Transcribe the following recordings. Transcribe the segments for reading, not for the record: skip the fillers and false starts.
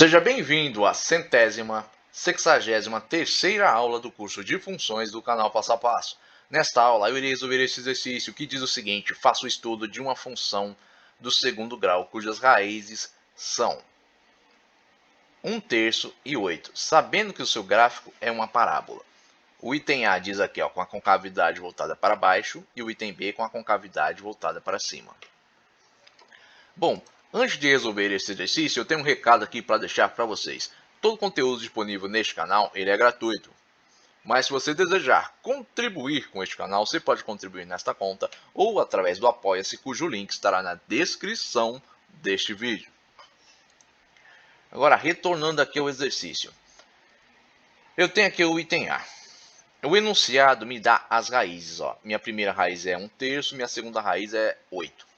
Seja bem-vindo à centésima, sexagésima terceira aula do curso de funções do canal Passo a Passo. Nesta aula, eu irei resolver esse exercício que diz o seguinte: faça o estudo de uma função do segundo grau, cujas raízes são 1/3 e 8, sabendo que o seu gráfico é uma parábola. O item A diz aqui, com a concavidade voltada para baixo, e o item B com a concavidade voltada para cima. Bom, antes de resolver esse exercício, eu tenho um recado aqui para deixar para vocês. Todo o conteúdo disponível neste canal ele é gratuito. Mas se você desejar contribuir com este canal, você pode contribuir nesta conta ou através do Apoia-se, cujo link estará na descrição deste vídeo. Agora, retornando aqui ao exercício. Eu tenho aqui o item A. O enunciado me dá as raízes. Minha primeira raiz é 1/3, minha segunda raiz é 8.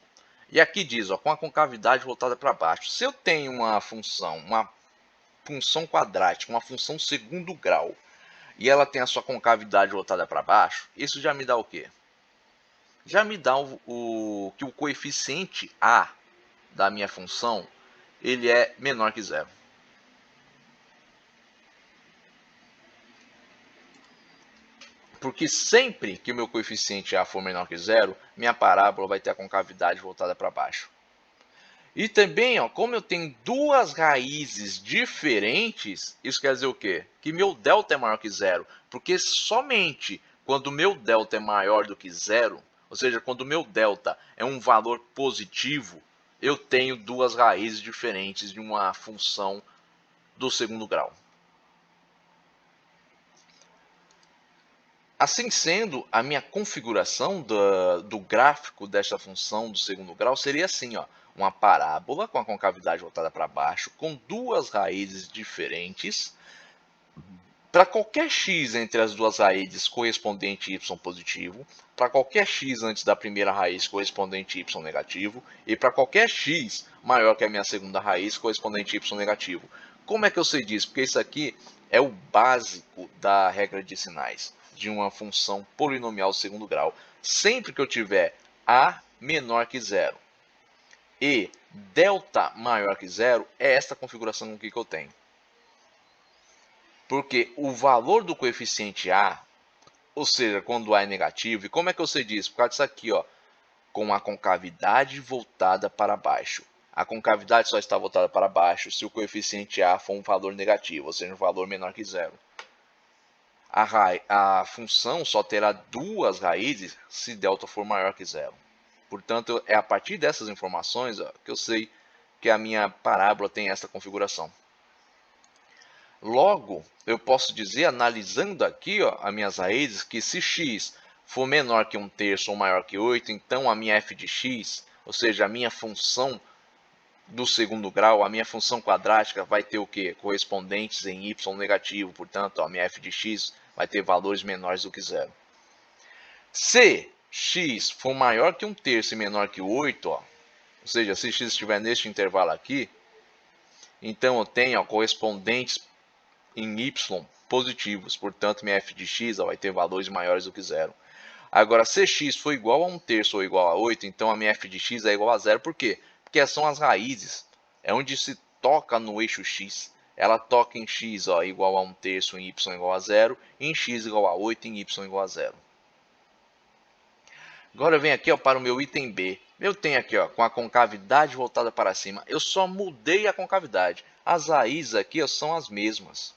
E aqui diz, com a concavidade voltada para baixo. Se eu tenho uma função quadrática, uma função segundo grau, e ela tem a sua concavidade voltada para baixo, isso já me dá o quê? Já me dá que o coeficiente A da minha função, ele é menor que zero. Porque sempre que o meu coeficiente A for menor que zero, minha parábola vai ter a concavidade voltada para baixo. E também, como eu tenho duas raízes diferentes, isso quer dizer o quê? Que meu delta é maior que zero. Porque somente quando o meu delta é maior do que zero, ou seja, quando o meu delta é um valor positivo, eu tenho duas raízes diferentes de uma função do segundo grau. Assim sendo, a minha configuração do gráfico desta função do segundo grau seria assim, uma parábola com a concavidade voltada para baixo, com duas raízes diferentes. Para qualquer x entre as duas raízes correspondente y positivo, para qualquer x antes da primeira raiz correspondente y negativo, e para qualquer x maior que a minha segunda raiz correspondente y negativo. Como é que eu sei disso? Porque isso aqui é o básico da regra de sinais de uma função polinomial segundo grau. Sempre que eu tiver a menor que zero e delta maior que zero, é esta configuração aqui que eu tenho. Porque o valor do coeficiente A, ou seja, quando A é negativo, e como é que eu sei disso? Por causa disso aqui, com a concavidade voltada para baixo. A concavidade só está voltada para baixo se o coeficiente A for um valor negativo, ou seja, um valor menor que zero. A função só terá duas raízes se delta for maior que zero. Portanto, é a partir dessas informações que eu sei que a minha parábola tem essa configuração. Logo, eu posso dizer, analisando aqui as minhas raízes, que se x for menor que 1/3 ou maior que 8, então a minha f de x, ou seja, a minha função do segundo grau, a minha função quadrática vai ter o quê? Correspondentes em y negativo, portanto, a minha f de x vai ter valores menores do que zero. Se x for maior que 1/3 e menor que 8, ou seja, se x estiver neste intervalo aqui, então eu tenho correspondentes em y positivos, portanto minha f de x vai ter valores maiores do que zero. Agora, se x for igual a 1/3 ou igual a 8, então a minha f de x é igual a zero. Por quê? Porque são as raízes, é onde se toca no eixo x. Ela toca em x igual a 1/3, em y igual a zero, em x igual a 8, em y igual a zero. Agora eu venho aqui para o meu item B. Eu tenho aqui com a concavidade voltada para cima. Eu só mudei a concavidade. As raízes aqui são as mesmas.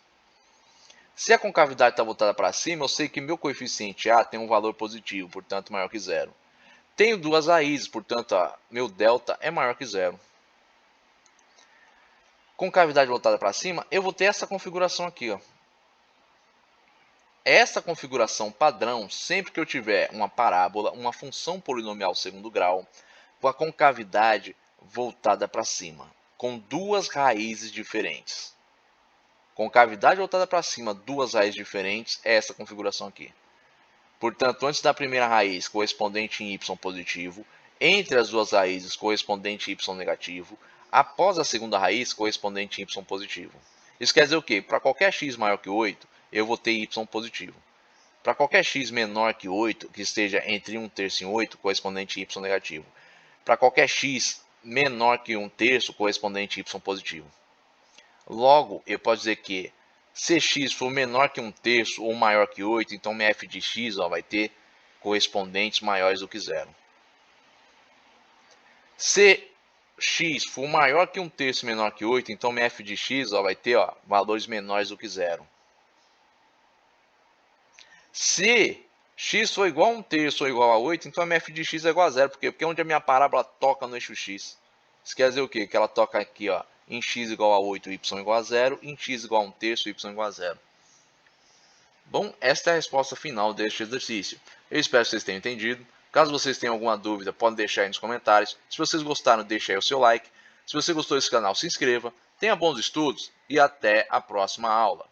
Se a concavidade está voltada para cima, eu sei que meu coeficiente A tem um valor positivo, portanto maior que zero. Tenho duas raízes, portanto meu delta é maior que zero. Concavidade voltada para cima, eu vou ter essa configuração aqui. Essa configuração padrão, sempre que eu tiver uma parábola, uma função polinomial segundo grau, com a concavidade voltada para cima, com duas raízes diferentes. Concavidade voltada para cima, duas raízes diferentes, é essa configuração aqui. Portanto, antes da primeira raiz, correspondente em y positivo, entre as duas raízes, correspondente em y negativo, após a segunda raiz, correspondente em y positivo. Isso quer dizer o quê? Para qualquer x maior que 8, eu vou ter y positivo. Para qualquer x menor que 8, que esteja entre 1/3 e 8, correspondente em y negativo. Para qualquer x menor que 1/3, correspondente em y positivo. Logo, eu posso dizer que se x for menor que 1/3 ou maior que 8, então minha f de x vai ter correspondentes maiores do que zero. Se x for maior que 1/3 e menor que 8, então minha f de x vai ter valores menores do que zero. Se x for igual a 1/3 ou igual a 8, então a minha f de x é igual a zero. Por quê? Porque é onde a minha parábola toca no eixo x. Isso quer dizer o quê? Que ela toca aqui em x igual a 8, y igual a 0, em x igual a 1/3, y igual a 0. Bom, esta é a resposta final deste exercício. Eu espero que vocês tenham entendido. Caso vocês tenham alguma dúvida, podem deixar aí nos comentários. Se vocês gostaram, deixe aí o seu like. Se você gostou desse canal, se inscreva. Tenha bons estudos e até a próxima aula.